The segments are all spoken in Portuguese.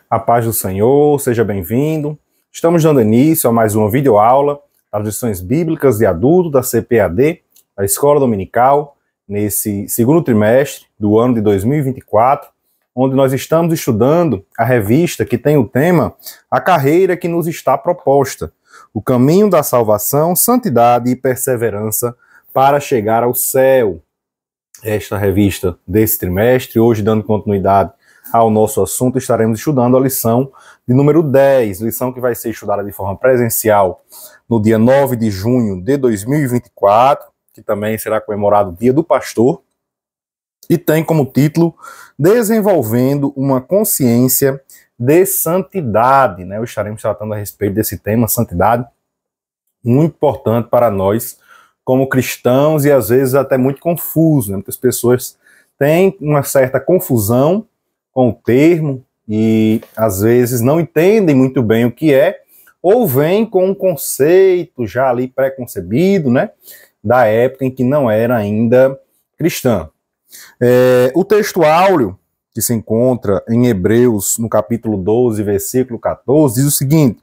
A paz do Senhor, seja bem-vindo. Estamos dando início a mais uma videoaula das lições bíblicas de adulto da CPAD, da Escola Dominical, nesse segundo trimestre do ano de 2024, onde nós estamos estudando a revista que tem o tema A Carreira que nos está proposta, o caminho da salvação, santidade e perseverança para chegar ao céu. Esta revista desse trimestre, hoje dando continuidade ao nosso assunto, estaremos estudando a lição de número 10, lição que vai ser estudada de forma presencial no dia 9 de junho de 2024, que também será comemorado o Dia do Pastor, e tem como título Desenvolvendo uma Consciência de Santidade, né? Estaremos tratando a respeito desse tema, santidade, muito importante para nós como cristãos e às vezes até muito confuso, né? Muitas pessoas têm uma certa confusão com o termo e às vezes não entendem muito bem o que é, ou vêm com um conceito já ali pré-concebido, né, da época em que não era ainda cristã. O texto áureo que se encontra em Hebreus, no capítulo 12, versículo 14, diz o seguinte: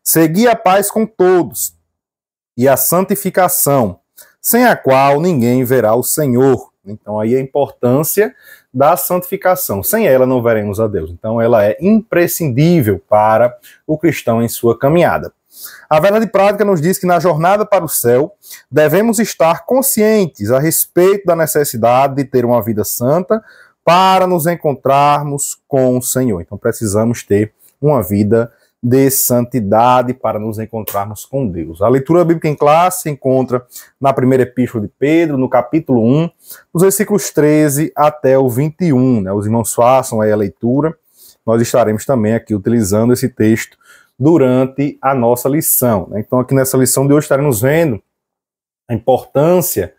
segui a paz com todos e a santificação, sem a qual ninguém verá o Senhor. Então aí a importância da santificação. Sem ela não veremos a Deus. Então ela é imprescindível para o cristão em sua caminhada. A verdade prática nos diz que na jornada para o céu devemos estar conscientes a respeito da necessidade de ter uma vida santa para nos encontrarmos com o Senhor. Então precisamos ter uma vida de santidade para nos encontrarmos com Deus. A leitura bíblica em classe se encontra na primeira epístola de Pedro, no capítulo 1, dos versículos 13 até o 21. Né? Os irmãos façam aí a leitura. Nós estaremos também aqui utilizando esse texto durante a nossa lição. Né? Então aqui nessa lição de hoje estaremos vendo a importância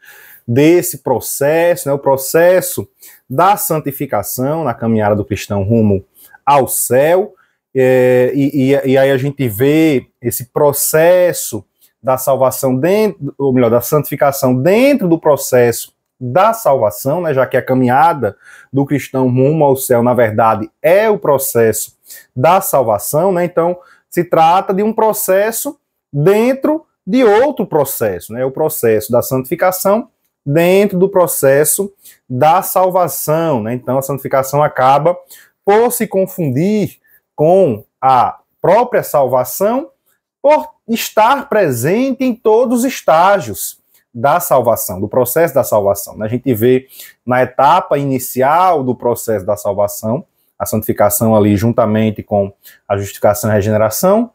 desse processo, né? O processo da santificação na caminhada do cristão rumo ao céu. E aí a gente vê esse processo da salvação dentro, ou melhor, da santificação dentro do processo da salvação, né, já que a caminhada do cristão rumo ao céu, na verdade, é o processo da salvação, né? Então se trata de um processo dentro de outro processo, né? O processo da santificação dentro do processo da salvação, né? Então a santificação acaba por se confundir com a própria salvação, por estar presente em todos os estágios da salvação, do processo da salvação. A gente vê na etapa inicial do processo da salvação, a santificação ali juntamente com a justificação e a regeneração,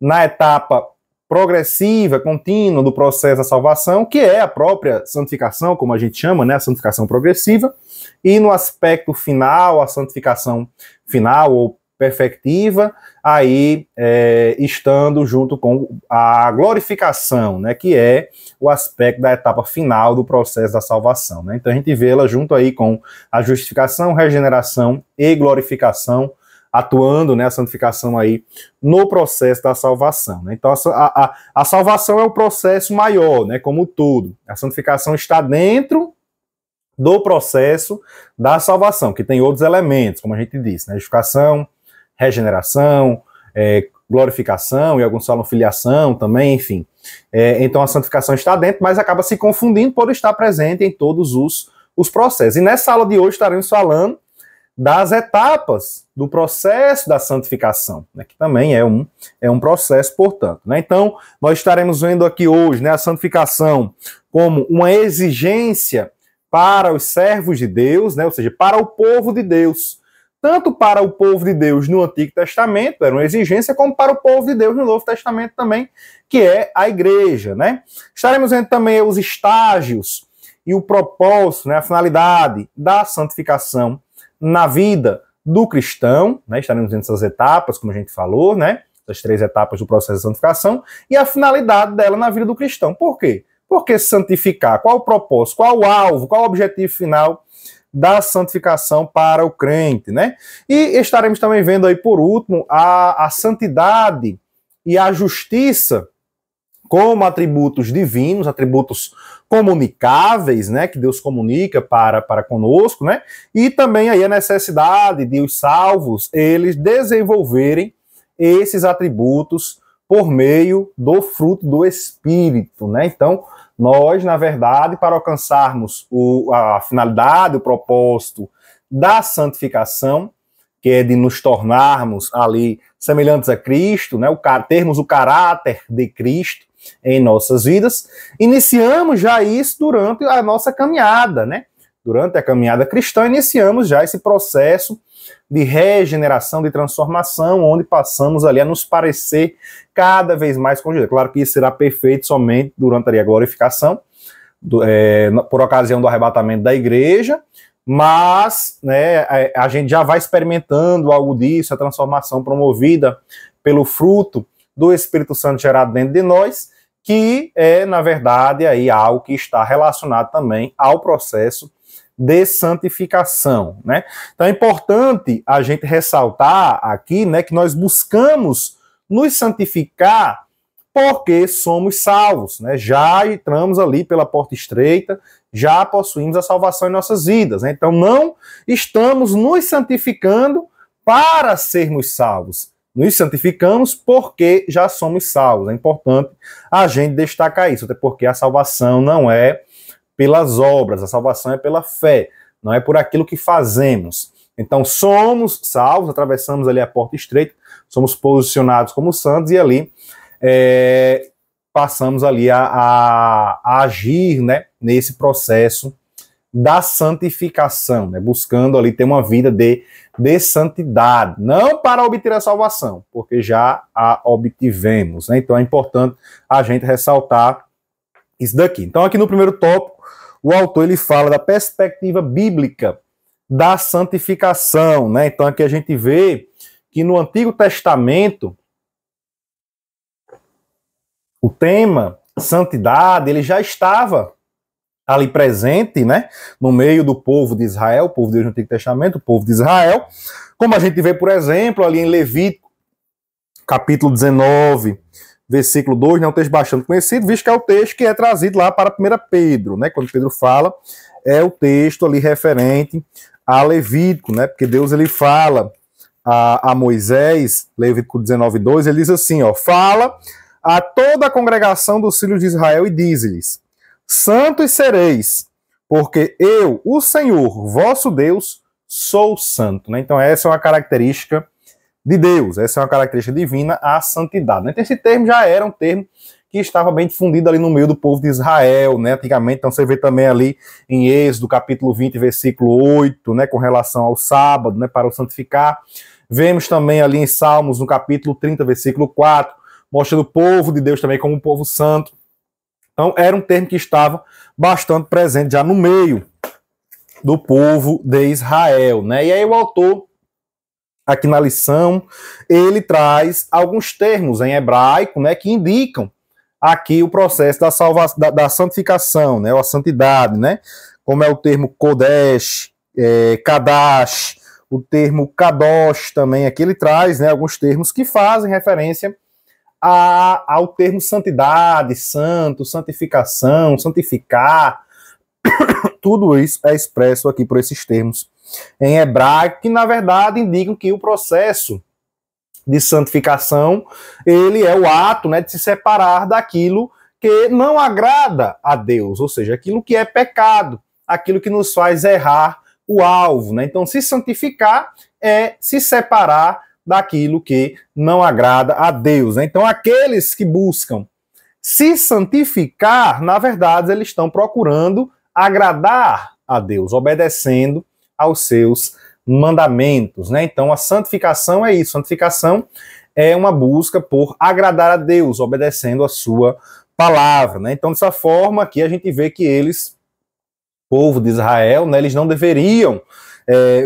na etapa progressiva, contínua do processo da salvação, que é a própria santificação, como a gente chama, né, a santificação progressiva, e no aspecto final, a santificação final ou perfectiva, aí estando junto com a glorificação, né, que é o aspecto da etapa final do processo da salvação. Né? Então a gente vê ela junto aí com a justificação, regeneração e glorificação, atuando, né, a santificação aí no processo da salvação. Né? Então a salvação é o processo maior, né, como tudo. A santificação está dentro do processo da salvação, que tem outros elementos, como a gente disse, né, justificação, regeneração, glorificação, e alguns falam filiação também, enfim. Então a santificação está dentro, mas acaba se confundindo por estar presente em todos os processos. E nessa aula de hoje estaremos falando das etapas do processo da santificação, né, que também é um processo, portanto. Né? Então, nós estaremos vendo aqui hoje, né, a santificação como uma exigência para os servos de Deus, né, ou seja, para o povo de Deus. Tanto para o povo de Deus no Antigo Testamento, era uma exigência, como para o povo de Deus no Novo Testamento também, que é a igreja, né? Estaremos vendo também os estágios e o propósito, né, a finalidade da santificação na vida do cristão, né? Estaremos vendo essas etapas, como a gente falou, né? As 3 etapas do processo de santificação, e a finalidade dela na vida do cristão. Por quê? Por que santificar? Qual o propósito? Qual o alvo? Qual o objetivo final da santificação para o crente, né? E estaremos também vendo aí, por último, a santidade e a justiça como atributos divinos, atributos comunicáveis, né, que Deus comunica para conosco, né, e também aí a necessidade de os salvos, eles desenvolverem esses atributos por meio do fruto do Espírito, né. Então, nós, na verdade, para alcançarmos a finalidade, o propósito da santificação, que é de nos tornarmos ali semelhantes a Cristo, né, termos o caráter de Cristo em nossas vidas, iniciamos já isso durante a nossa caminhada, né? Durante a caminhada cristã, iniciamos já esse processo de regeneração, de transformação, onde passamos ali a nos parecer cada vez mais com Jesus. Claro que isso será perfeito somente durante a glorificação, por ocasião do arrebatamento da igreja, mas né, a gente já vai experimentando algo disso, a transformação promovida pelo fruto do Espírito Santo gerado dentro de nós, que é, na verdade, aí algo que está relacionado também ao processo de santificação, né? Então é importante a gente ressaltar aqui, né, que nós buscamos nos santificar porque somos salvos, né? Já entramos ali pela porta estreita, já possuímos a salvação em nossas vidas, né? Então não estamos nos santificando para sermos salvos. Nos santificamos porque já somos salvos. É importante a gente destacar isso, até porque a salvação não é pelas obras, a salvação é pela fé, não é por aquilo que fazemos. Então somos salvos, atravessamos ali a porta estreita, somos posicionados como santos e ali passamos ali a agir, né, nesse processo da santificação, né, buscando ali ter uma vida de santidade, não para obter a salvação, porque já a obtivemos, né? Então é importante a gente ressaltar isso daqui. Então aqui no primeiro tópico, o autor ele fala da perspectiva bíblica da santificação, né? Então aqui a gente vê que no Antigo Testamento o tema santidade, ele já estava ali presente, né, no meio do povo de Israel, o povo de Deus no Antigo Testamento, o povo de Israel, como a gente vê, por exemplo, ali em Levítico, capítulo 19, versículo 2, né, um texto bastante conhecido, visto que é o texto que é trazido lá para 1 Pedro, né, quando Pedro fala, é o texto ali referente a Levítico, né, porque Deus ele fala a Moisés, Levítico 19, 2, ele diz assim, ó, fala a toda a congregação dos filhos de Israel e diz-lhes, santos sereis, porque eu, o Senhor, vosso Deus, sou santo. Né? Então essa é uma característica de Deus, essa é uma característica divina, a santidade. Né? Então esse termo já era um termo que estava bem difundido ali no meio do povo de Israel, né? Antigamente. Então você vê também ali em Êxodo, capítulo 20, versículo 8, né? Com relação ao sábado, né? Para o santificar. Vemos também ali em Salmos, no capítulo 30, versículo 4, mostrando o povo de Deus também como um povo santo. Então, era um termo que estava bastante presente já no meio do povo de Israel, né? E aí o autor, aqui na lição, ele traz alguns termos em hebraico, né, que indicam aqui o processo da santificação, né, ou a santidade, né? Como é o termo Kodesh, Kadash, o termo Kadosh também, aqui ele traz, né, alguns termos que fazem referência ao termo santidade, santo, santificação, santificar. Tudo isso é expresso aqui por esses termos em hebraico, que na verdade indicam que o processo de santificação, ele é o ato, né, de se separar daquilo que não agrada a Deus, ou seja, aquilo que é pecado, aquilo que nos faz errar o alvo, né? Então, se santificar é se separar daquilo que não agrada a Deus, né? Então, aqueles que buscam se santificar, na verdade, eles estão procurando agradar a Deus, obedecendo aos seus mandamentos, né? Então, a santificação é isso. Santificação é uma busca por agradar a Deus, obedecendo a sua palavra, né? Então, dessa forma, aqui a gente vê que eles, povo de Israel, né, eles não deveriam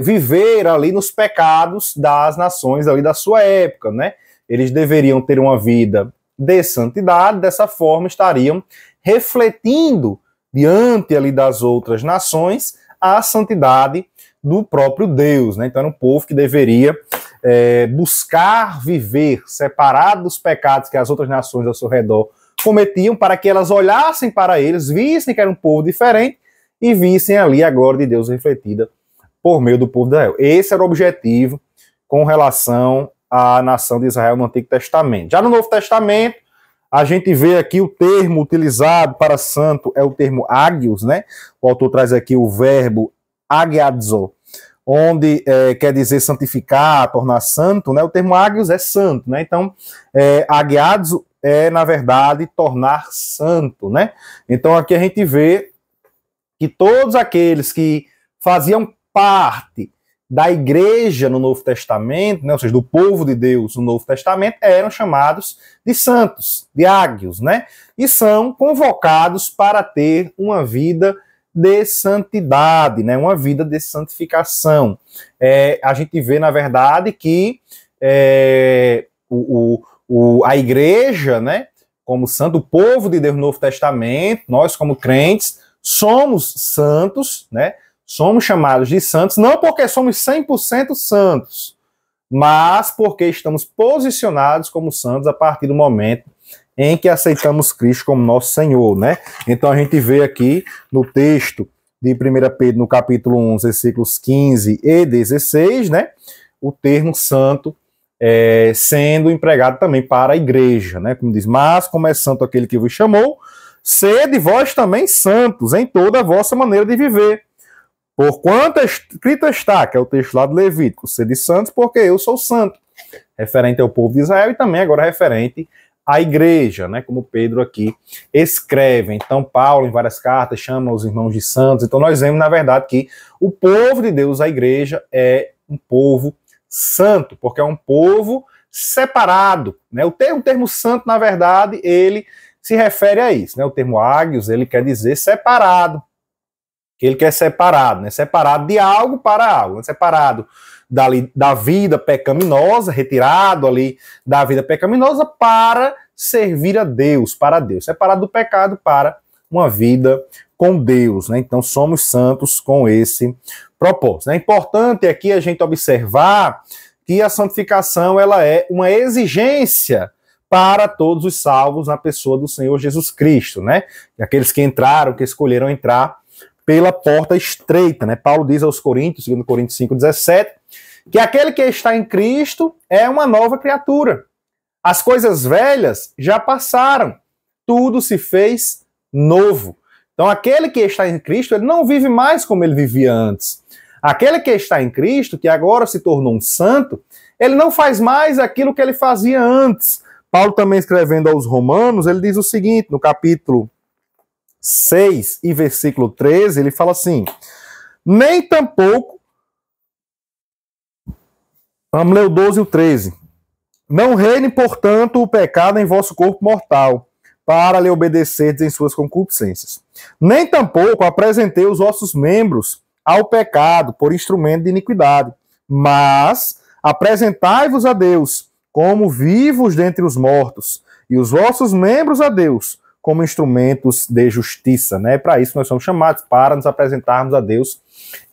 viver ali nos pecados das nações ali da sua época, né? Eles deveriam ter uma vida de santidade, dessa forma estariam refletindo diante ali das outras nações a santidade do próprio Deus, né? Então era um povo que deveria buscar viver separado dos pecados que as outras nações ao seu redor cometiam para que elas olhassem para eles, vissem que era um povo diferente e vissem ali a glória de Deus refletida por meio do povo de Israel. Esse era o objetivo com relação à nação de Israel no Antigo Testamento. Já no Novo Testamento, a gente vê aqui o termo utilizado para santo é o termo ágios, né? O autor traz aqui o verbo agiadzo, onde quer dizer santificar, tornar santo, né? O termo ágios é santo, né? Então, agiadzo é, na verdade, tornar santo, né? Então, aqui a gente vê que todos aqueles que faziam parte da igreja no Novo Testamento, né, ou seja, do povo de Deus no Novo Testamento, eram chamados de santos, de ágios, né? E são convocados para ter uma vida de santidade, né? Uma vida de santificação. A gente vê, na verdade, que a igreja, né, como santo, o povo de Deus no Novo Testamento, nós como crentes, somos santos, né? Somos chamados de santos, não porque somos 100% santos, mas porque estamos posicionados como santos a partir do momento em que aceitamos Cristo como nosso Senhor, né? Então a gente vê aqui no texto de 1 Pedro, no capítulo 1, versículos 15 e 16, né? O termo santo sendo empregado também para a igreja, né? Como diz, mas como é santo aquele que vos chamou, sede vós também santos em toda a vossa maneira de viver. Porquanto escrito está, que é o texto lá do Levítico, sede santos porque eu sou santo, referente ao povo de Israel e também agora referente à igreja, né, como Pedro aqui escreve. Então Paulo em várias cartas chama os irmãos de santos. Então nós vemos na verdade que o povo de Deus, a igreja, é um povo santo, porque é um povo separado, né? O termo santo, na verdade, ele se refere a isso, né? O termo ágios, ele quer dizer separado, que ele quer separado, né? Separado de algo para algo, né? Separado da vida pecaminosa, retirado ali da vida pecaminosa para servir a Deus, para Deus, separado do pecado para uma vida com Deus, né? Então somos santos com esse propósito. É importante aqui a gente observar que a santificação ela é uma exigência para todos os salvos na pessoa do Senhor Jesus Cristo, né? E aqueles que entraram, que escolheram entrar pela porta estreita, né? Paulo diz aos Coríntios, 2 Coríntios 5,17, que aquele que está em Cristo é uma nova criatura. As coisas velhas já passaram, tudo se fez novo. Então aquele que está em Cristo, ele não vive mais como ele vivia antes. Aquele que está em Cristo, que agora se tornou um santo, ele não faz mais aquilo que ele fazia antes. Paulo também escrevendo aos Romanos, ele diz o seguinte, no capítulo 6 e versículo 13, ele fala assim, nem tampouco, vamos ler o 12 e o 13, não reine, portanto, o pecado em vosso corpo mortal, para lhe obedecerdes em suas concupiscências. Nem tampouco apresentei os vossos membros ao pecado por instrumento de iniquidade, mas apresentai-vos a Deus como vivos dentre os mortos, e os vossos membros a Deus como instrumentos de justiça, né? Para isso nós somos chamados, para nos apresentarmos a Deus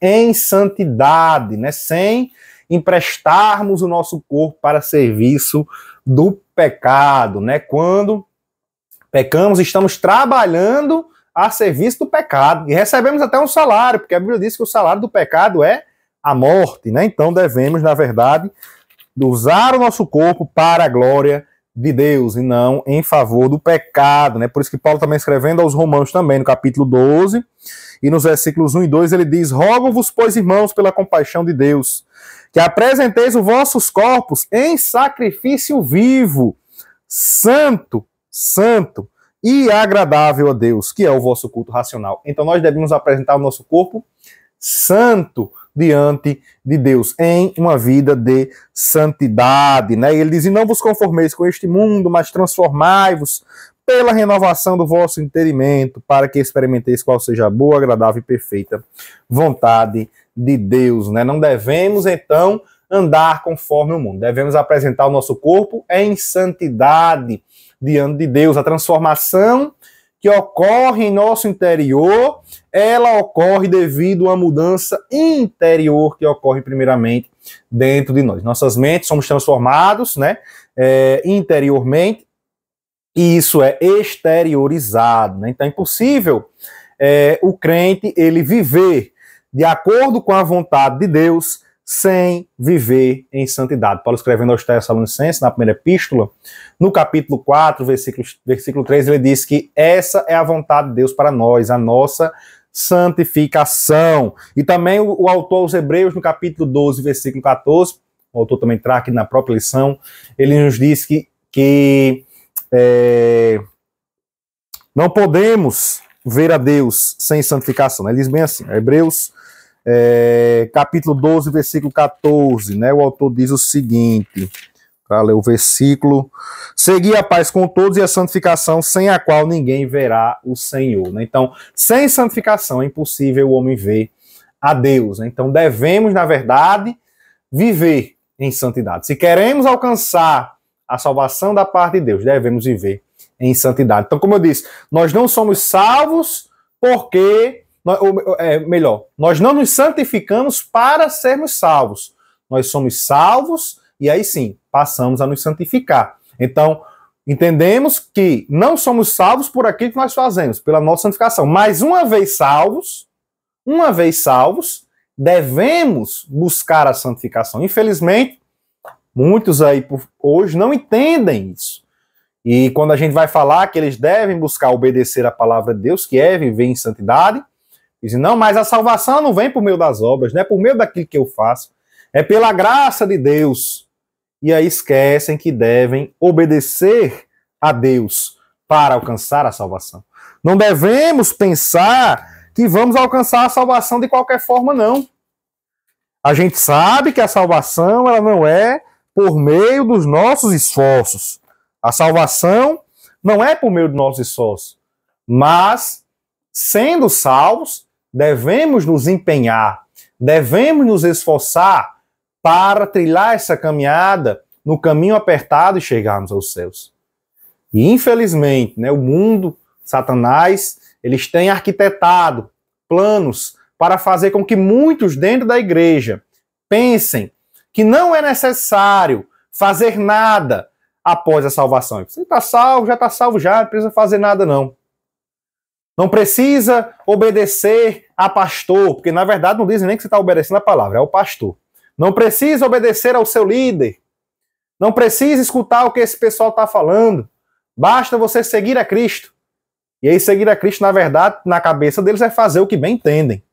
em santidade, né? Sem emprestarmos o nosso corpo para serviço do pecado, né? Quando pecamos, estamos trabalhando a serviço do pecado e recebemos até um salário, porque a Bíblia diz que o salário do pecado é a morte, né? Então devemos, na verdade, usar o nosso corpo para a glória de Deus e não em favor do pecado, né? Por isso que Paulo também escrevendo aos Romanos também, no capítulo 12, e nos versículos 1 e 2, ele diz, rogo-vos, pois, irmãos, pela compaixão de Deus, que apresenteis os vossos corpos em sacrifício vivo, santo e agradável a Deus, que é o vosso culto racional. Então nós devemos apresentar o nosso corpo santo diante de Deus, em uma vida de santidade, né? E ele diz, e não vos conformeis com este mundo, mas transformai-vos pela renovação do vosso entendimento, para que experimenteis qual seja a boa, agradável e perfeita vontade de Deus, né? Não devemos, então, andar conforme o mundo. Devemos apresentar o nosso corpo em santidade diante de Deus. A transformação que ocorre em nosso interior, ela ocorre devido à mudança interior que ocorre primeiramente dentro de nós. Nossas mentes somos transformados, né, interiormente, E isso é exteriorizado, né? Então é impossível o crente ele viver de acordo com a vontade de Deus sem viver em santidade. Paulo escrevendo aos Tessalonicenses, na primeira epístola, no capítulo 4, versículo 3, ele diz que essa é a vontade de Deus para nós, a nossa santificação. E também o autor aos Hebreus, no capítulo 12, versículo 14, o autor também traz aqui na própria lição, ele nos diz que não podemos ver a Deus sem santificação. Ele diz bem assim, Hebreus capítulo 12, versículo 14, né? O autor diz o seguinte, para ler o versículo: segui a paz com todos e a santificação, sem a qual ninguém verá o Senhor. Né? Então, sem santificação é impossível o homem ver a Deus. Né? Então, devemos, na verdade, viver em santidade. Se queremos alcançar a salvação da parte de Deus, devemos viver em santidade. Então, como eu disse, nós não somos salvos porque... nós não nos santificamos para sermos salvos. Nós somos salvos e aí sim, passamos a nos santificar. Então, entendemos que não somos salvos por aquilo que nós fazemos, pela nossa santificação. Mas uma vez salvos, devemos buscar a santificação. Infelizmente, muitos aí hoje não entendem isso. E quando a gente vai falar que eles devem buscar obedecer a palavra de Deus, que é viver em santidade, dizem, não, mas a salvação não vem por meio das obras, não é por meio daquilo que eu faço, é pela graça de Deus. E aí esquecem que devem obedecer a Deus para alcançar a salvação. Não devemos pensar que vamos alcançar a salvação de qualquer forma, não. A gente sabe que a salvação ela não é por meio dos nossos esforços. A salvação não é por meio dos nossos esforços. Mas, sendo salvos, devemos nos empenhar, devemos nos esforçar para trilhar essa caminhada no caminho apertado e chegarmos aos céus. E infelizmente, né, o mundo, Satanás, eles têm arquitetado planos para fazer com que muitos dentro da igreja pensem que não é necessário fazer nada após a salvação. Você está salvo, já, não precisa fazer nada não. Não precisa obedecer a pastor, porque na verdade não dizem nem que você está obedecendo a palavra, é o pastor. Não precisa obedecer ao seu líder. Não precisa escutar o que esse pessoal está falando. Basta você seguir a Cristo. E aí seguir a Cristo, na verdade, na cabeça deles é fazer o que bem entendem.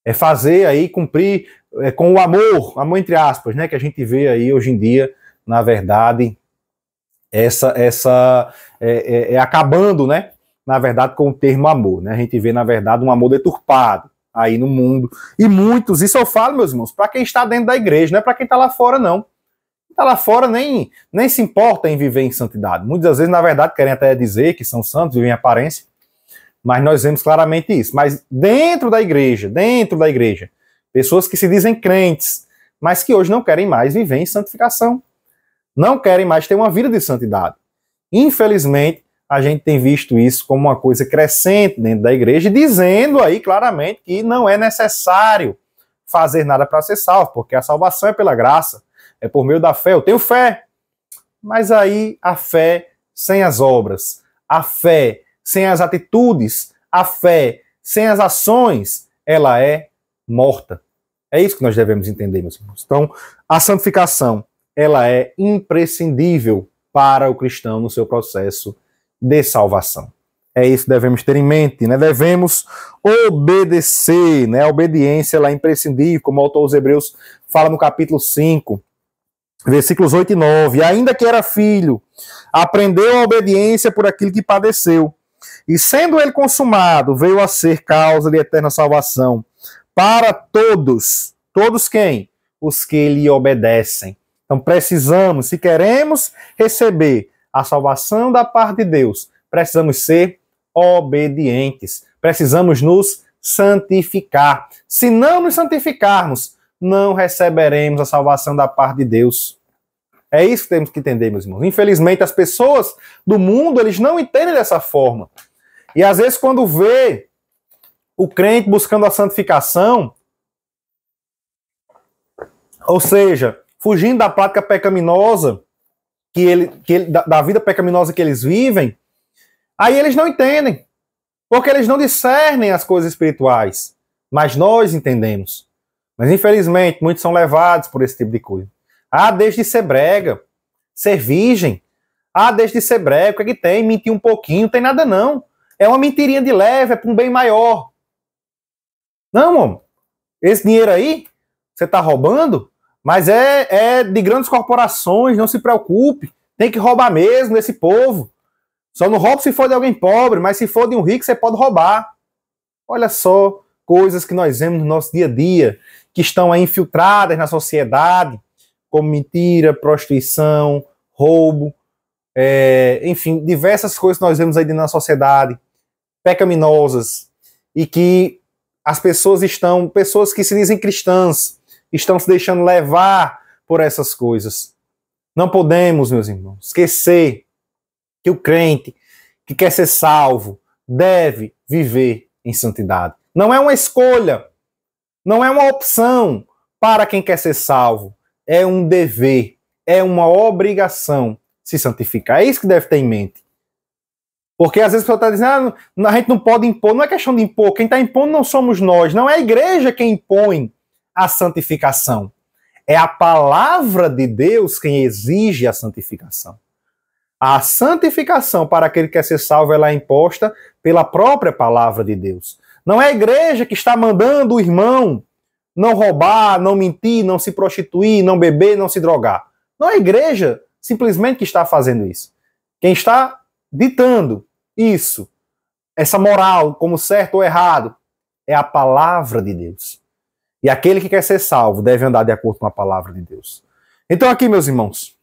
É fazer aí, cumprir com o amor entre aspas, né, que a gente vê aí hoje em dia, na verdade, acabando, né, na verdade, com o termo amor, né? A gente vê, na verdade, um amor deturpado aí no mundo. E muitos, isso eu falo, meus irmãos, para quem está dentro da igreja, não é para quem está lá fora, não. Quem está lá fora nem se importa em viver em santidade. Muitas vezes, na verdade, querem até dizer que são santos, vivem em aparência, mas nós vemos claramente isso. Mas dentro da igreja, pessoas que se dizem crentes, mas que hoje não querem mais viver em santificação. Não querem mais ter uma vida de santidade. Infelizmente, a gente tem visto isso como uma coisa crescente dentro da igreja, dizendo aí claramente que não é necessário fazer nada para ser salvo, porque a salvação é pela graça, é por meio da fé. Eu tenho fé, mas aí a fé sem as obras, a fé sem as atitudes, a fé sem as ações, ela é morta. É isso que nós devemos entender, meus irmãos. Então, a santificação, ela é imprescindível para o cristão no seu processo de salvação. É isso que devemos ter em mente, né? Devemos obedecer, né? A obediência ela é imprescindível, como o autor aos Hebreus fala no capítulo 5, versículos 8 e 9. Ainda que era filho, aprendeu a obediência por aquilo que padeceu. E sendo ele consumado, veio a ser causa de eterna salvação para todos. Todos quem? Os que lhe obedecem. Então precisamos, se queremos receber a salvação da parte de Deus, precisamos ser obedientes. Precisamos nos santificar. Se não nos santificarmos, não receberemos a salvação da parte de Deus. É isso que temos que entender, meus irmãos. Infelizmente, as pessoas do mundo, eles não entendem dessa forma. E às vezes, quando vê o crente buscando a santificação, ou seja, fugindo da prática pecaminosa, da vida pecaminosa que eles vivem, aí eles não entendem, porque eles não discernem as coisas espirituais, mas nós entendemos. Mas infelizmente, muitos são levados por esse tipo de coisa. Ah, desde ser brega, ser virgem. Ah, desde ser brega, o que é que tem? Mentir um pouquinho, não tem nada não. É uma mentirinha de leve, é para um bem maior. Não, homem. Esse dinheiro aí, você está roubando, mas é de grandes corporações, não se preocupe. Tem que roubar mesmo desse povo. Só não rouba se for de alguém pobre, mas se for de um rico, você pode roubar. Olha só, coisas que nós vemos no nosso dia a dia, que estão aí infiltradas na sociedade, como mentira, prostituição, roubo, enfim, diversas coisas que nós vemos aí na sociedade, pecaminosas, e que as pessoas que se dizem cristãs, estão se deixando levar por essas coisas. Não podemos, meus irmãos, esquecer que o crente que quer ser salvo deve viver em santidade. Não é uma escolha, não é uma opção para quem quer ser salvo. É um dever, é uma obrigação se santificar. É isso que deve ter em mente. Porque às vezes a pessoa está dizendo, a gente não pode impor. Não é questão de impor, quem está impondo não somos nós, não é a igreja quem impõe a santificação. É a palavra de Deus quem exige a santificação. A santificação para aquele que quer ser salvo, ela é imposta pela própria palavra de Deus. Não é a igreja que está mandando o irmão não roubar, não mentir, não se prostituir, não beber, não se drogar. Não é a igreja simplesmente que está fazendo isso. Quem está ditando isso, essa moral como certo ou errado, é a palavra de Deus. E aquele que quer ser salvo deve andar de acordo com a palavra de Deus. Então aqui, meus irmãos,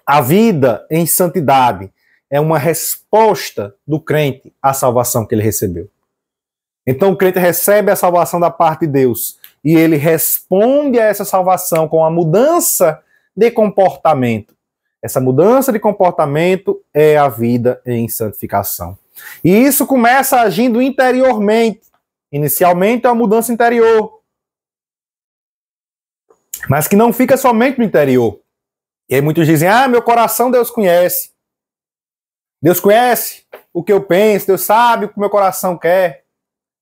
a vida em santidade é uma resposta do crente à salvação que ele recebeu. Então o crente recebe a salvação da parte de Deus e ele responde a essa salvação com a mudança de comportamento. Essa mudança de comportamento é a vida em santificação. E isso começa agindo interiormente. Inicialmente é uma mudança interior, mas que não fica somente no interior. E aí muitos dizem, meu coração Deus conhece. Deus conhece o que eu penso, Deus sabe o que meu coração quer.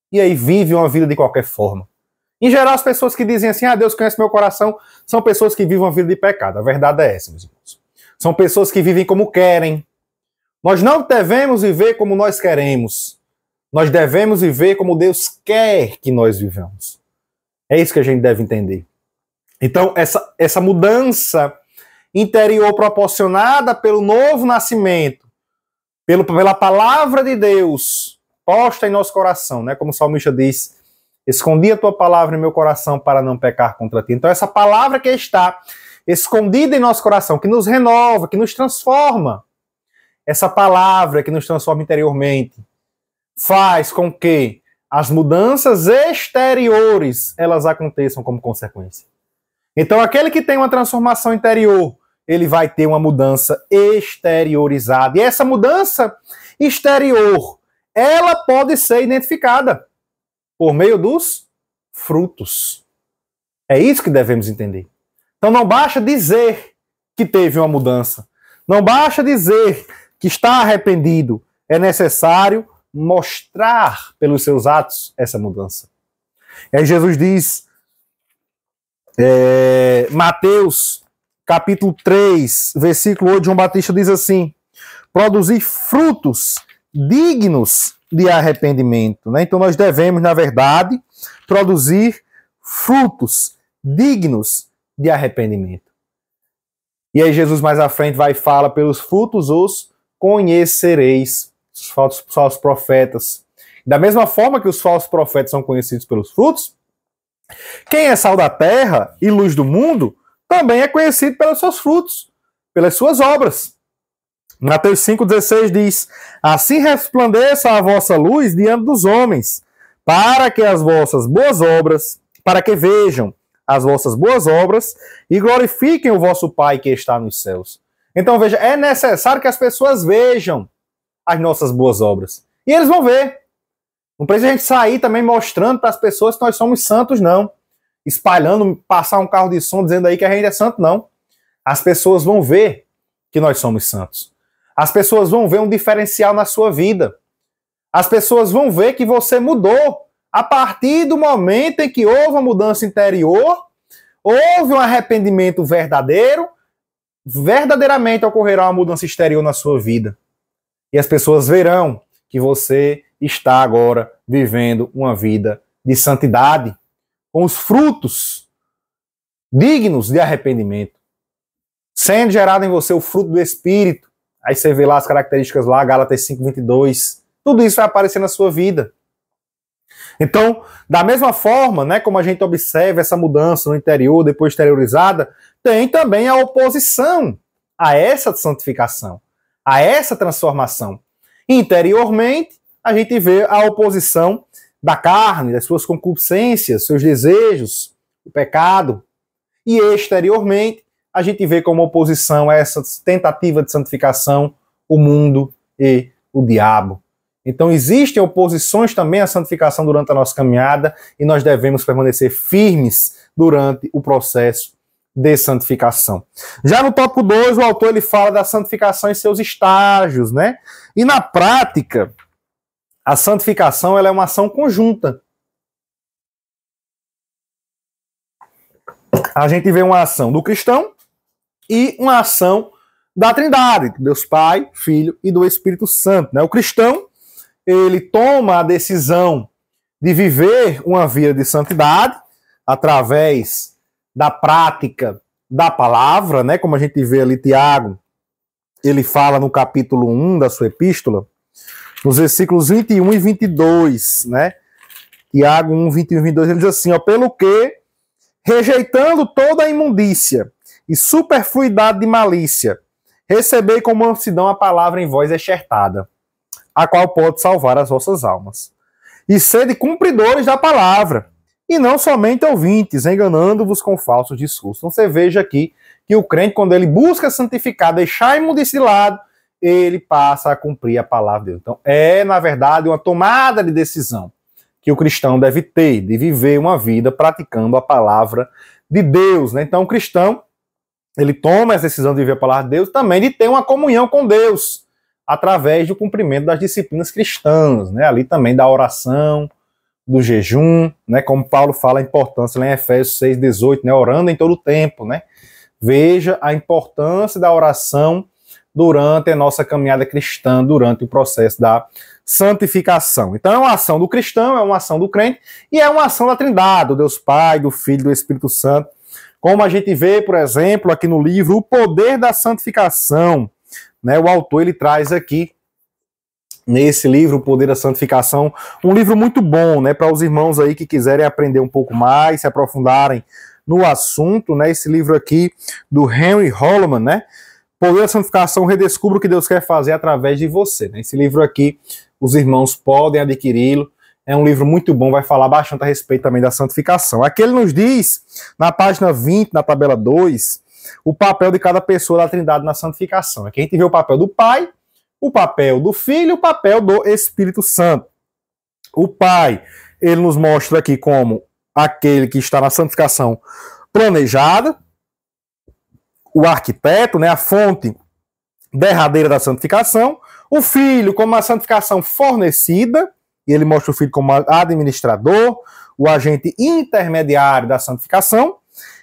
E aí vive uma vida de qualquer forma. Em geral, as pessoas que dizem assim, Deus conhece meu coração, são pessoas que vivem uma vida de pecado. A verdade é essa, meus irmãos. São pessoas que vivem como querem. Nós não devemos viver como nós queremos. Nós devemos viver como Deus quer que nós vivamos. É isso que a gente deve entender. Então, essa mudança interior proporcionada pelo novo nascimento, pela palavra de Deus posta em nosso coração, né? Como o salmista diz, escondi a tua palavra em meu coração para não pecar contra ti. Então essa palavra que está escondida em nosso coração, que nos renova, que nos transforma, essa palavra que nos transforma interiormente, faz com que as mudanças exteriores elas aconteçam como consequência. Então aquele que tem uma transformação interior, ele vai ter uma mudança exteriorizada. E essa mudança exterior, ela pode ser identificada por meio dos frutos. É isso que devemos entender. Então não basta dizer que teve uma mudança. Não basta dizer que está arrependido. É necessário mostrar pelos seus atos essa mudança. E aí Jesus diz, Mateus capítulo 3, versículo 8, João Batista diz assim, produzir frutos dignos de arrependimento. Né? Então nós devemos, na verdade, produzir frutos dignos de arrependimento. E aí Jesus mais à frente vai e fala, pelos frutos os conhecereis, os falsos profetas. Da mesma forma que os falsos profetas são conhecidos pelos frutos, quem é sal da terra e luz do mundo também é conhecido pelos seus frutos, pelas suas obras. Mateus 5,16 diz, assim resplandeça a vossa luz diante dos homens, para que as vossas boas obras, para que vejam as vossas boas obras e glorifiquem o vosso Pai que está nos céus. Então veja, é necessário que as pessoas vejam as nossas boas obras. E eles vão ver. Não precisa a gente sair também mostrando para as pessoas que nós somos santos, não. Espalhando, passar um carro de som dizendo aí que a gente é santo, não. As pessoas vão ver que nós somos santos. As pessoas vão ver um diferencial na sua vida. As pessoas vão ver que você mudou a partir do momento em que houve uma mudança interior, houve um arrependimento verdadeiro, verdadeiramente ocorrerá uma mudança exterior na sua vida. E as pessoas verão que você está agora vivendo uma vida de santidade, com os frutos dignos de arrependimento, sendo gerado em você o fruto do Espírito. Aí você vê lá as características lá, Gálatas 5:22. Tudo isso vai aparecer na sua vida. Então, da mesma forma, né, como a gente observa essa mudança no interior, depois exteriorizada, tem também a oposição a essa santificação, a essa transformação. Interiormente, a gente vê a oposição da carne, das suas concupiscências, seus desejos, o pecado. E exteriormente, a gente vê como oposição a essa tentativa de santificação o mundo e o diabo. Então existem oposições também à santificação durante a nossa caminhada e nós devemos permanecer firmes durante o processo de santificação. Já no tópico 2, o autor ele fala da santificação em seus estágios, né? E na prática, a santificação ela é uma ação conjunta. A gente vê uma ação do cristão e uma ação da Trindade, Deus Pai, Filho e do Espírito Santo, né? O cristão ele toma a decisão de viver uma vida de santidade através da prática da palavra, né? Como a gente vê ali, Tiago, ele fala no capítulo 1 da sua epístola, nos versículos 21 e 22, né? Tiago 1, 21 e 22, ele diz assim, ó, pelo que, rejeitando toda a imundícia e superfluidade de malícia, recebei com mansidão a palavra em vós enxertada, a qual pode salvar as vossas almas. E sede cumpridores da palavra, e não somente ouvintes, enganando-vos com falsos discursos. Então você veja aqui que o crente, quando ele busca santificar, deixar a imundícia de lado, ele passa a cumprir a palavra de Deus. Então é, na verdade, uma tomada de decisão que o cristão deve ter, de viver uma vida praticando a palavra de Deus, né? Então o cristão, ele toma essa decisão de viver a palavra de Deus, também de ter uma comunhão com Deus, através do cumprimento das disciplinas cristãs, né? Ali também da oração, do jejum, né? Como Paulo fala a importância lá em Efésios 6:18, né? Orando em todo o tempo, né? Veja a importância da oração durante a nossa caminhada cristã, durante o processo da santificação. Então é uma ação do cristão, é uma ação do crente e é uma ação da Trindade, do Deus Pai, do Filho e do Espírito Santo. Como a gente vê, por exemplo, aqui no livro O Poder da Santificação, né? O autor ele traz aqui nesse livro O Poder da Santificação, um livro muito bom, né, para os irmãos aí que quiserem aprender um pouco mais, se aprofundarem no assunto, né? Esse livro aqui do Henry Holman, né? Poder da Santificação, redescubra o que Deus quer fazer através de você, né? Esse livro aqui, os irmãos podem adquiri-lo. É um livro muito bom, vai falar bastante a respeito também da santificação. Aqui ele nos diz, na página 20, na tabela 2, o papel de cada pessoa da Trindade na santificação. Aqui a gente vê o papel do Pai, o papel do Filho e o papel do Espírito Santo. O Pai, ele nos mostra aqui como aquele que está na santificação planejada, o arquiteto, né, a fonte derradeira da santificação. O Filho como a santificação fornecida, e ele mostra o Filho como administrador, o agente intermediário da santificação,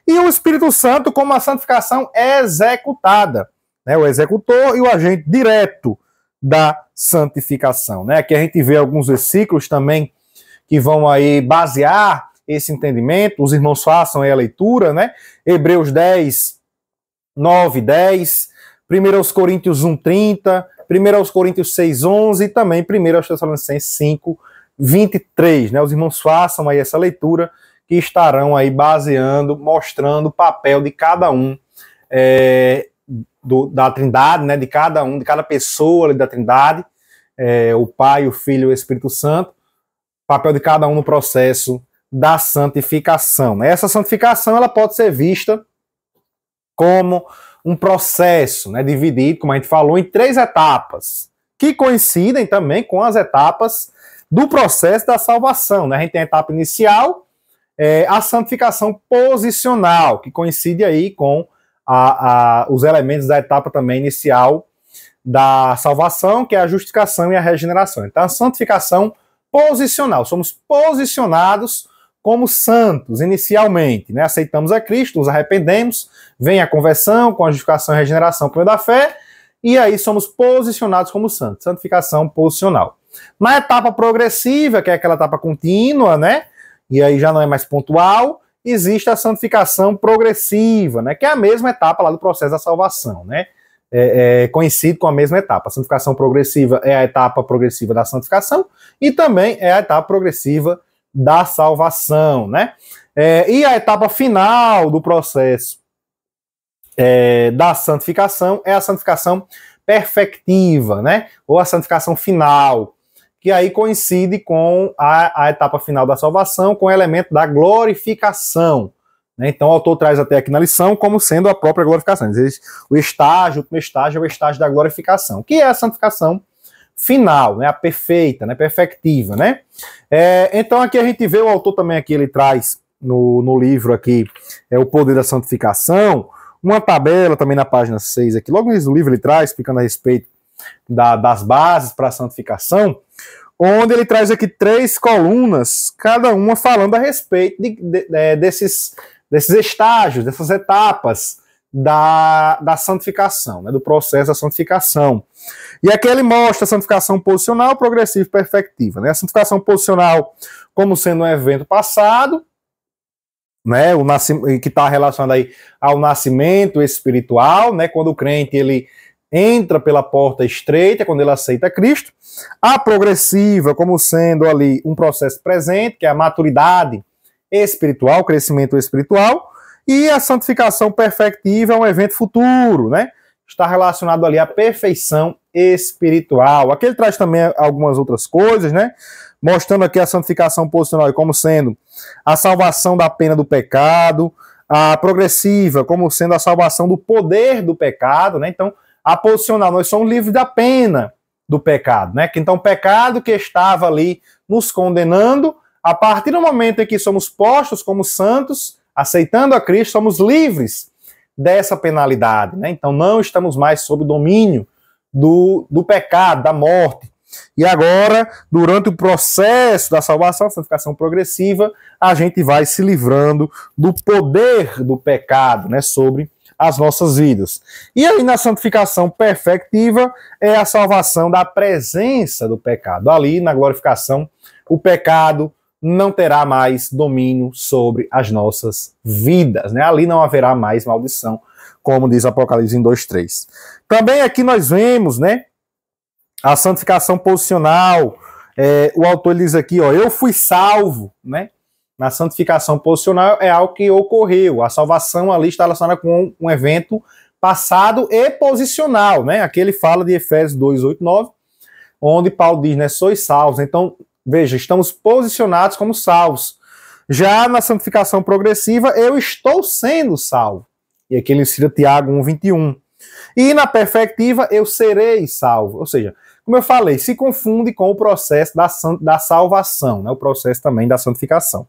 e o Espírito Santo como a santificação executada, né, o executor e o agente direto da santificação, né? Aqui a gente vê alguns versículos também que vão aí basear esse entendimento, os irmãos façam aí a leitura, né? Hebreus 10, 9, 10, 1 Coríntios 1, 30, 1 Coríntios 6, 11 e também 1 Tessalonicenses 5, 23, né? Os irmãos façam aí essa leitura que estarão aí baseando, mostrando o papel de cada um da Trindade, né? De cada um, de cada pessoa da Trindade, o Pai, o Filho e o Espírito Santo, papel de cada um no processo da santificação, né? Essa santificação ela pode ser vista como um processo, né, dividido, como a gente falou, em 3 etapas, que coincidem também com as etapas do processo da salvação, né? A gente tem a etapa inicial, a santificação posicional, que coincide aí com os elementos da etapa também inicial da salvação, que é a justificação e a regeneração. Então, a santificação posicional. Somos posicionados como santos, inicialmente, né? Aceitamos a Cristo, nos arrependemos, vem a conversão, com a justificação e a regeneração por meio da fé, e aí somos posicionados como santos. Santificação posicional. Na etapa progressiva, que é aquela etapa contínua, né? E aí já não é mais pontual, existe a santificação progressiva, né? Que é a mesma etapa lá do processo da salvação, né? É conhecido com a mesma etapa. A santificação progressiva é a etapa progressiva da santificação e também é a etapa progressiva da salvação, né? E a etapa final do processo da santificação é a santificação perfectiva, né? Ou a santificação final, que aí coincide com a etapa final da salvação, com o elemento da glorificação. Né? Então o autor traz até aqui na lição como sendo a própria glorificação. O último estágio é o estágio da glorificação, que é a santificação final, né? A perfeita, né? Perfectiva, né? Então aqui a gente vê, o autor também aqui, ele traz no livro aqui, o poder da santificação, uma tabela também na página 6 aqui, logo no início do livro ele traz, explicando a respeito das bases para a santificação, onde ele traz aqui 3 colunas, cada uma falando a respeito desses estágios, dessas etapas da santificação, né, do processo da santificação. E aqui ele mostra a santificação posicional, progressiva e perfectiva. Né? A santificação posicional como sendo um evento passado, né, que está relacionado aí ao nascimento espiritual, né, quando o crente ele entra pela porta estreita, quando ele aceita Cristo. A progressiva como sendo ali um processo presente, que é a maturidade espiritual, crescimento espiritual, e a santificação perfectiva é um evento futuro, né? Está relacionado ali à perfeição espiritual. Aqui ele traz também algumas outras coisas, né? Mostrando aqui a santificação posicional como sendo a salvação da pena do pecado, a progressiva como sendo a salvação do poder do pecado, né? Então, a posicional, nós somos livres da pena do pecado, né? Então, o pecado que estava ali nos condenando, a partir do momento em que somos postos como santos, aceitando a Cristo, somos livres dessa penalidade, né? Então, não estamos mais sob o domínio do pecado, da morte. E agora, durante o processo da salvação, a santificação progressiva, a gente vai se livrando do poder do pecado, né, sobre as nossas vidas. E aí, na santificação perfectiva, é a salvação da presença do pecado. Ali, na glorificação, o pecado não terá mais domínio sobre as nossas vidas, né? Ali não haverá mais maldição, como diz Apocalipse em 2:3. Também aqui nós vemos, né, a santificação posicional. O autor diz aqui, ó, eu fui salvo, né? Na santificação posicional é algo que ocorreu. A salvação ali está relacionada com um evento passado e posicional, né? Aqui ele fala de Efésios 2:8-9, onde Paulo diz, né, sois salvos. Então, veja, estamos posicionados como salvos. Já na santificação progressiva, eu estou sendo salvo. E aqui ele cita Tiago 1:21. E na perfectiva, eu serei salvo. Ou seja, como eu falei, se confunde com o processo da salvação, né? O processo também da santificação.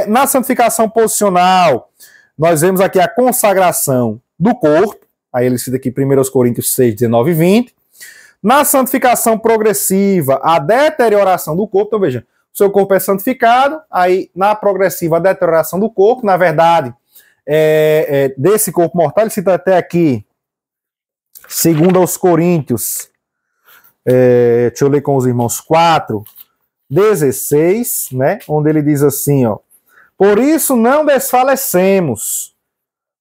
Na santificação posicional, nós vemos aqui a consagração do corpo. Aí ele cita aqui 1 Coríntios 6:19-20. Na santificação progressiva, a deterioração do corpo. Então, veja, o seu corpo é santificado, aí na progressiva, a deterioração do corpo, na verdade, desse corpo mortal, ele cita até aqui, 2 Coríntios, deixa eu ler com os irmãos, 4:16, né, onde ele diz assim, ó, por isso não desfalecemos,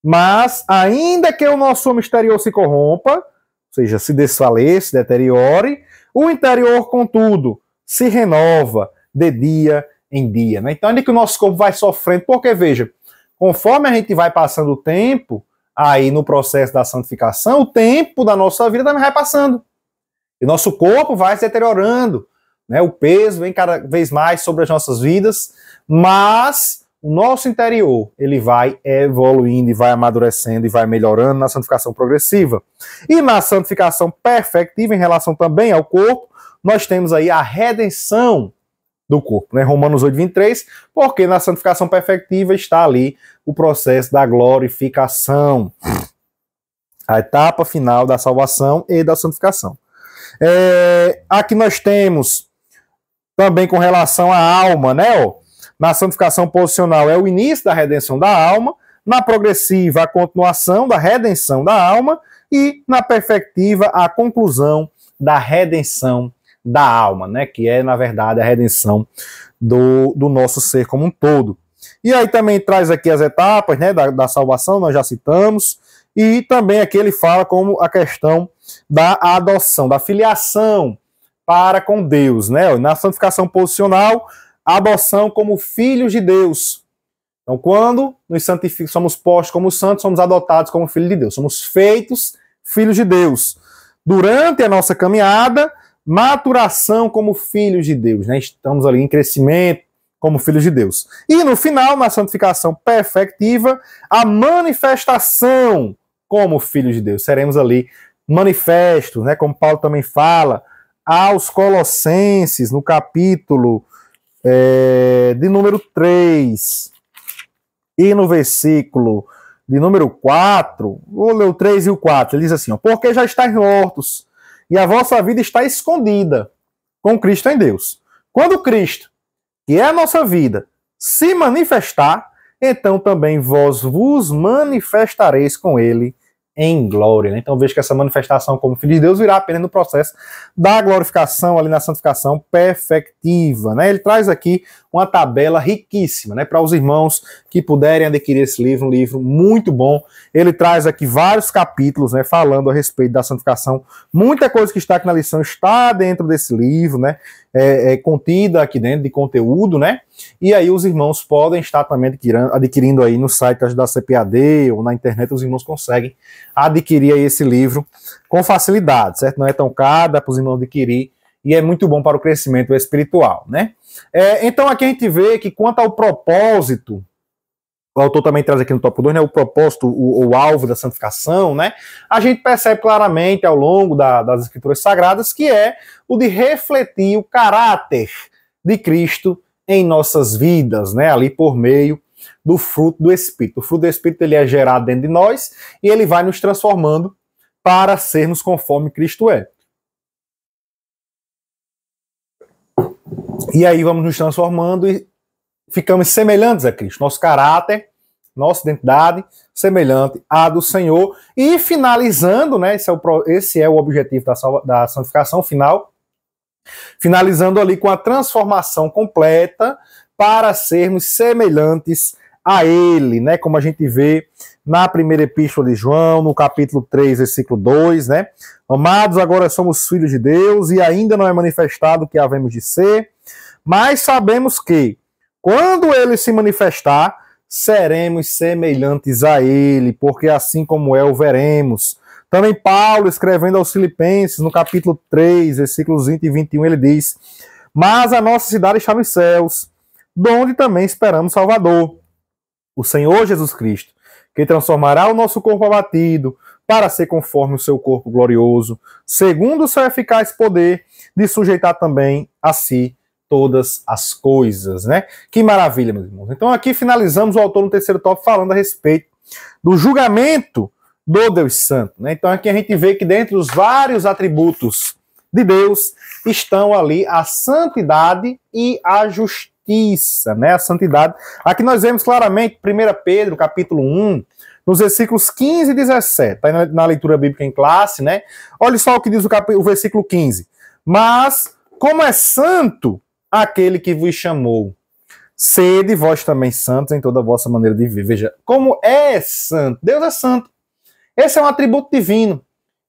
mas ainda que o nosso homem exterior se corrompa, ou seja, se desfaleça, se deteriore, o interior, contudo, se renova de dia em dia. Né? Então, ainda que o nosso corpo vai sofrendo, porque, veja, conforme a gente vai passando o tempo, aí no processo da santificação, o tempo da nossa vida também vai passando. E o nosso corpo vai se deteriorando, né? O peso vem cada vez mais sobre as nossas vidas, mas o nosso interior, ele vai evoluindo e vai amadurecendo e vai melhorando na santificação progressiva. E na santificação perfectiva, em relação também ao corpo, nós temos aí a redenção do corpo, né? Romanos 8, 23, porque na santificação perfectiva está ali o processo da glorificação, a etapa final da salvação e da santificação. Aqui nós temos também com relação à alma, né? Na santificação posicional é o início da redenção da alma, na progressiva a continuação da redenção da alma e na perfectiva a conclusão da redenção da alma, né? Que é, na verdade, a redenção do nosso ser como um todo. E aí também traz aqui as etapas, né, da salvação, nós já citamos, e também aqui ele fala como a questão da adoção, da filiação para com Deus, né? Na santificação posicional, a adoção como filhos de Deus. Então, quando nos santificamos, somos postos como santos, somos adotados como filhos de Deus, somos feitos filhos de Deus. Durante a nossa caminhada, maturação como filhos de Deus, né? Estamos ali em crescimento como filhos de Deus. E no final, na santificação perfectiva, a manifestação como filhos de Deus. Seremos ali manifestos, né? Como Paulo também fala aos Colossenses, no capítulo de número 3 e no versículo de número 4, vou ler o 3 e o 4, ele diz assim, porque já estáis mortos, e a vossa vida está escondida com Cristo em Deus. Quando Cristo, que é a nossa vida, se manifestar, então também vós vos manifestareis com ele em glória. Né? Então veja que essa manifestação como filho de Deus virá apenas no processo da glorificação, ali na santificação perfectiva. Né? Ele traz aqui uma tabela riquíssima, né, para os irmãos que puderem adquirir esse livro, um livro muito bom. Ele traz aqui vários capítulos, né, falando a respeito da santificação. Muita coisa que está aqui na lição está dentro desse livro, né, contida aqui dentro de conteúdo, né, e aí os irmãos podem estar também adquirindo aí no site da CPAD ou na internet, os irmãos conseguem adquirir aí esse livro com facilidade, certo? Não é tão caro, dá para os irmãos adquirir e é muito bom para o crescimento espiritual, né? Então aqui a gente vê que quanto ao propósito, o autor também traz aqui no tópico 2, né, o propósito, o alvo da santificação, né? A gente percebe claramente ao longo das Escrituras Sagradas que é o de refletir o caráter de Cristo em nossas vidas, né? Ali por meio do fruto do Espírito. O fruto do Espírito ele é gerado dentro de nós e ele vai nos transformando para sermos conforme Cristo é. E aí vamos nos transformando e ficamos semelhantes a Cristo. Nosso caráter, nossa identidade, semelhante à do Senhor. E finalizando, né, esse é o objetivo da santificação final, finalizando ali com a transformação completa para sermos semelhantes a Ele, né, como a gente vê na primeira epístola de João, no capítulo 3, versículo 2, né, amados, agora somos filhos de Deus e ainda não é manifestado o que havemos de ser, mas sabemos que, quando Ele se manifestar, seremos semelhantes a Ele, porque assim como é, o veremos. Também Paulo, escrevendo aos Filipenses, no capítulo 3, versículos 20 e 21, ele diz, mas a nossa cidade está nos céus, donde também esperamos Salvador, o Senhor Jesus Cristo, que transformará o nosso corpo abatido para ser conforme o seu corpo glorioso, segundo o seu eficaz poder de sujeitar também a si todas as coisas, né? Que maravilha, meus irmãos. Então aqui finalizamos o autor no terceiro tópico falando a respeito do julgamento do Deus Santo, né? Então aqui a gente vê que dentre os vários atributos de Deus estão ali a santidade e a justiça, né? A santidade. Aqui nós vemos claramente 1 Pedro, capítulo 1, nos versículos 15 e 17, tá na leitura bíblica em classe, né? Olha só o que diz o versículo 15. Mas, como é santo aquele que vos chamou, sede vós também santos em toda a vossa maneira de viver. Veja, como é santo. Deus é santo. Esse é um atributo divino.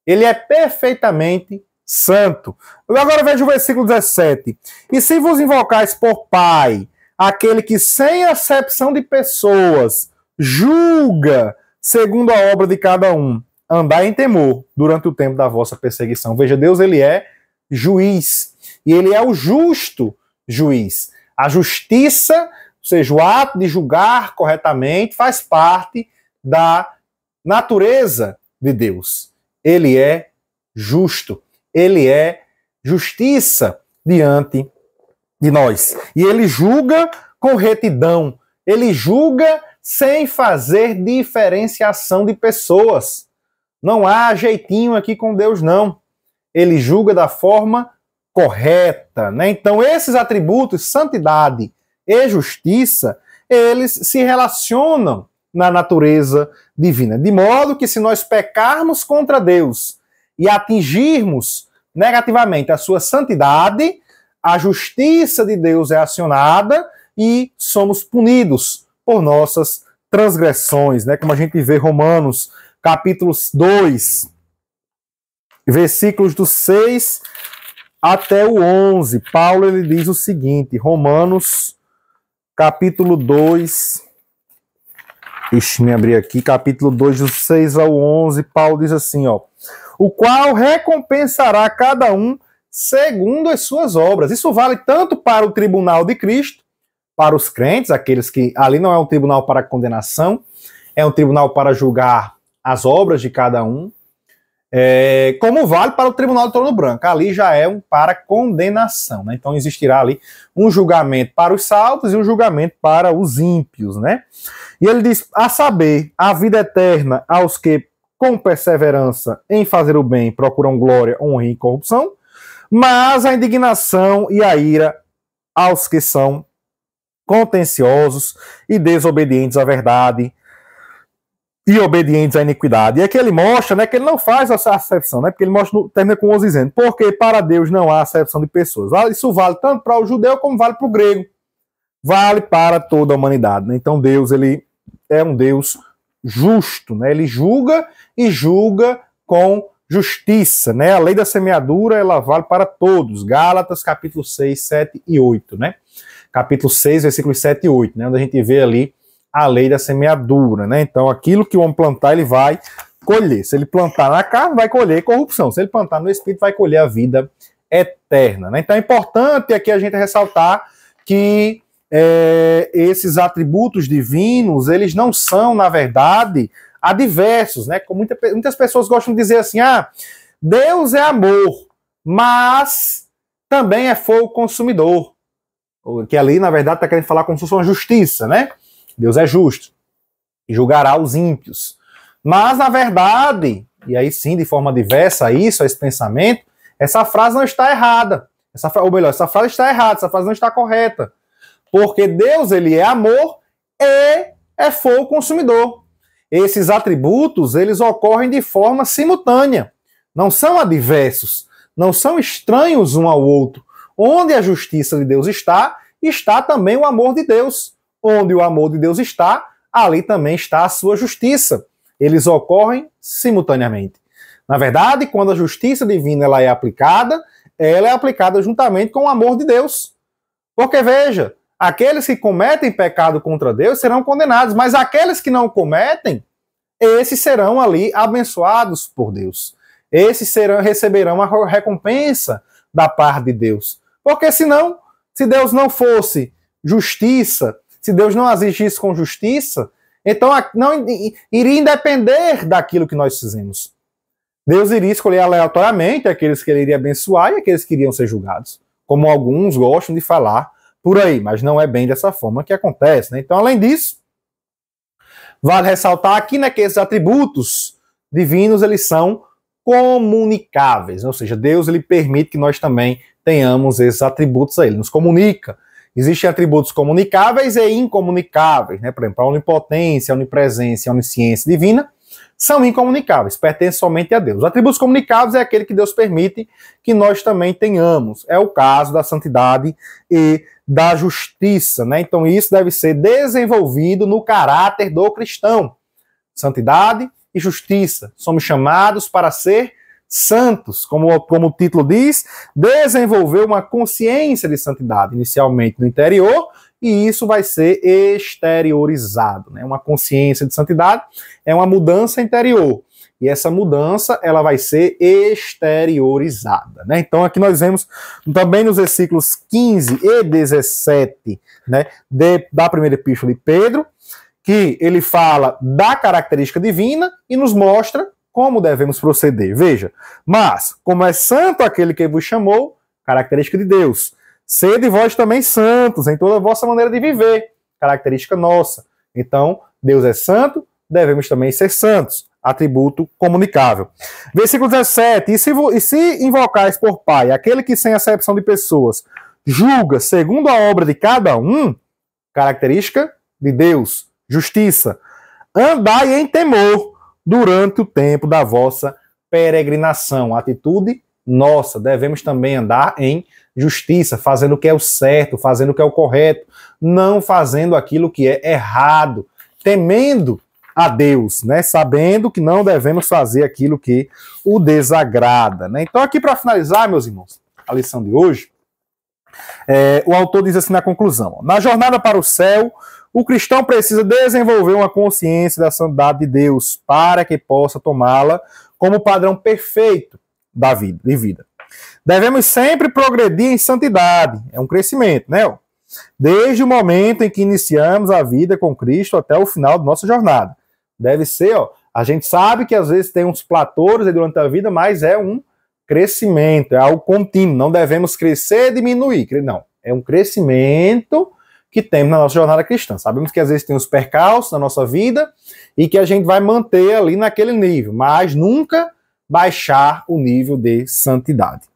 Ele é perfeitamente santo. Agora veja o versículo 17. E se vos invocais por Pai, aquele que sem acepção de pessoas julga segundo a obra de cada um, andai em temor durante o tempo da vossa perseguição. Veja, Deus ele é juiz. E ele é o justo juiz. A justiça, ou seja, o ato de julgar corretamente, faz parte da natureza de Deus. Ele é justo. Ele é justiça diante de nós. E ele julga com retidão. Ele julga sem fazer diferenciação de pessoas. Não há jeitinho aqui com Deus, não. Ele julga da forma correta, né? Então, esses atributos, santidade e justiça, eles se relacionam na natureza divina. De modo que, se nós pecarmos contra Deus e atingirmos negativamente a sua santidade, a justiça de Deus é acionada e somos punidos por nossas transgressões, né? Como a gente vê Romanos, capítulo 2, versículos do 6 até o 11. Paulo, ele diz o seguinte, Romanos, capítulo 2, deixa-me abrir aqui, capítulo 2, do 6 ao 11, Paulo diz assim, ó, o qual recompensará cada um segundo as suas obras. Isso vale tanto para o tribunal de Cristo, para os crentes, aqueles que ali não é um tribunal para condenação, é um tribunal para julgar as obras de cada um, como vale para o tribunal do trono branco. Ali já é um para condenação, né? Então existirá ali um julgamento para os salvos e um julgamento para os ímpios, né? E ele diz, a saber, a vida eterna aos que com perseverança em fazer o bem procuram glória, honra e corrupção, mas a indignação e a ira aos que são contenciosos e desobedientes à verdade e obedientes à iniquidade. E aqui ele mostra, né, que ele não faz essa acepção, né, porque ele mostra, termina com 11 dizendo, porque para Deus não há acepção de pessoas. Isso vale tanto para o judeu como vale para o grego. Vale para toda a humanidade, né? Então Deus, ele é um Deus justo, né? Ele julga e julga com justiça, né? A lei da semeadura, ela vale para todos. Gálatas, capítulo 6, 7 e 8, né? Capítulo 6, versículos 7 e 8, né? Onde a gente vê ali a lei da semeadura, né? Então, aquilo que o homem plantar, ele vai colher. Se ele plantar na carne, vai colher corrupção. Se ele plantar no espírito, vai colher a vida eterna, né? Então, é importante aqui a gente ressaltar que esses atributos divinos, eles não são, na verdade, adversos, né? Como muitas pessoas gostam de dizer assim, Deus é amor, mas também é fogo consumidor. Que ali, na verdade, está querendo falar como se fosse uma justiça, né? Deus é justo e julgará os ímpios. Mas, na verdade, e aí sim, de forma diversa a isso, a esse pensamento, essa frase não está errada. Ou melhor, essa frase está errada, essa frase não está correta. Porque Deus, ele é amor e é fogo consumidor. Esses atributos, eles ocorrem de forma simultânea. Não são adversos, não são estranhos um ao outro. Onde a justiça de Deus está, está também o amor de Deus. Onde o amor de Deus está, ali também está a sua justiça. Eles ocorrem simultaneamente. Na verdade, quando a justiça divina ela é aplicada juntamente com o amor de Deus. Porque, veja, aqueles que cometem pecado contra Deus serão condenados, mas aqueles que não cometem, esses serão ali abençoados por Deus. Esses receberão a recompensa da parte de Deus. Porque senão, se Deus não fosse justiça, se Deus não agisse com justiça, então não iria independer daquilo que nós fizemos. Deus iria escolher aleatoriamente aqueles que ele iria abençoar e aqueles que iriam ser julgados. Como alguns gostam de falar por aí, mas não é bem dessa forma que acontece, né? Então, além disso, vale ressaltar aqui, né, que esses atributos divinos, eles são comunicáveis, ou seja, Deus, ele permite que nós também tenhamos esses atributos aí, ele nos comunica. Existem atributos comunicáveis e incomunicáveis, né? Por exemplo, a onipotência, a onipresença, a onisciência divina são incomunicáveis, pertencem somente a Deus. Os atributos comunicáveis é aquele que Deus permite que nós também tenhamos. É o caso da santidade e da justiça, né? Então isso deve ser desenvolvido no caráter do cristão. Santidade e justiça. Somos chamados para ser santos, como o título diz, desenvolver uma consciência de santidade, inicialmente no interior, e isso vai ser exteriorizado, né? Uma consciência de santidade é uma mudança interior, e essa mudança ela vai ser exteriorizada, né? Então aqui nós vemos também nos versículos 15 e 17, né, da primeira epístola de Pedro, que ele fala da característica divina e nos mostra como devemos proceder. Veja, mas como é santo aquele que vos chamou, característica de Deus, Sede vós também santos em toda a vossa maneira de viver, característica nossa. Então, Deus é santo, devemos também ser santos, atributo comunicável. Versículo 17, e se invocais por Pai, aquele que sem acepção de pessoas julga segundo a obra de cada um, característica de Deus, justiça, andai em temor durante o tempo da vossa peregrinação, atitude nossa, devemos também andar em justiça, fazendo o que é o certo, fazendo o que é o correto, não fazendo aquilo que é errado, temendo a Deus, né? Sabendo que não devemos fazer aquilo que o desagrada, né? Então, aqui para finalizar, meus irmãos, a lição de hoje, o autor diz assim na conclusão: na jornada para o céu, o cristão precisa desenvolver uma consciência da santidade de Deus para que possa tomá-la como padrão perfeito da vida. Devemos sempre progredir em santidade, é um crescimento, né? Desde o momento em que iniciamos a vida com Cristo até o final da nossa jornada. Deve ser, a gente sabe que às vezes tem uns platôs durante a vida, mas é um crescimento, é algo contínuo, não devemos crescer e diminuir, não, é um crescimento que temos na nossa jornada cristã. Sabemos que às vezes tem os percalços na nossa vida e que a gente vai manter ali naquele nível, mas nunca baixar o nível de santidade.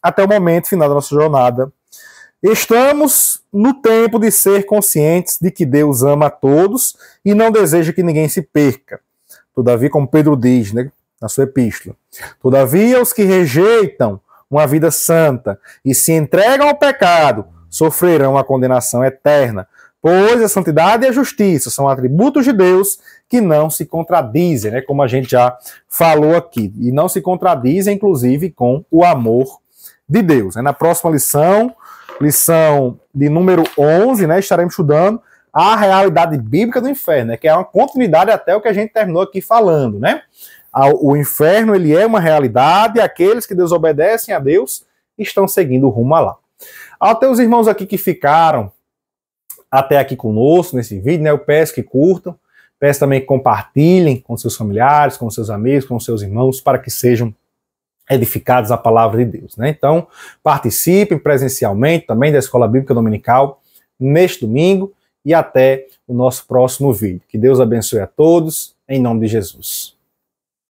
Até o momento final da nossa jornada, estamos no tempo de ser conscientes de que Deus ama a todos e não deseja que ninguém se perca. Todavia, como Pedro diz, né, na sua epístola, todavia os que rejeitam uma vida santa e se entregam ao pecado sofrerão a condenação eterna, pois a santidade e a justiça são atributos de Deus que não se contradizem, né, como a gente já falou aqui, e não se contradizem, inclusive, com o amor de Deus. Na próxima lição de número 11, né, estaremos estudando a realidade bíblica do inferno, né, que é uma continuidade até o que a gente terminou aqui falando, né? O inferno, ele é uma realidade, e aqueles que desobedecem a Deus estão seguindo o rumo a lá. Até os irmãos aqui que ficaram até aqui conosco nesse vídeo, né, eu peço que curtam, peço também que compartilhem com seus familiares, com seus amigos, com seus irmãos, para que sejam edificados a palavra de Deus, né? Então, participem presencialmente também da Escola Bíblica Dominical neste domingo e até o nosso próximo vídeo. Que Deus abençoe a todos, em nome de Jesus.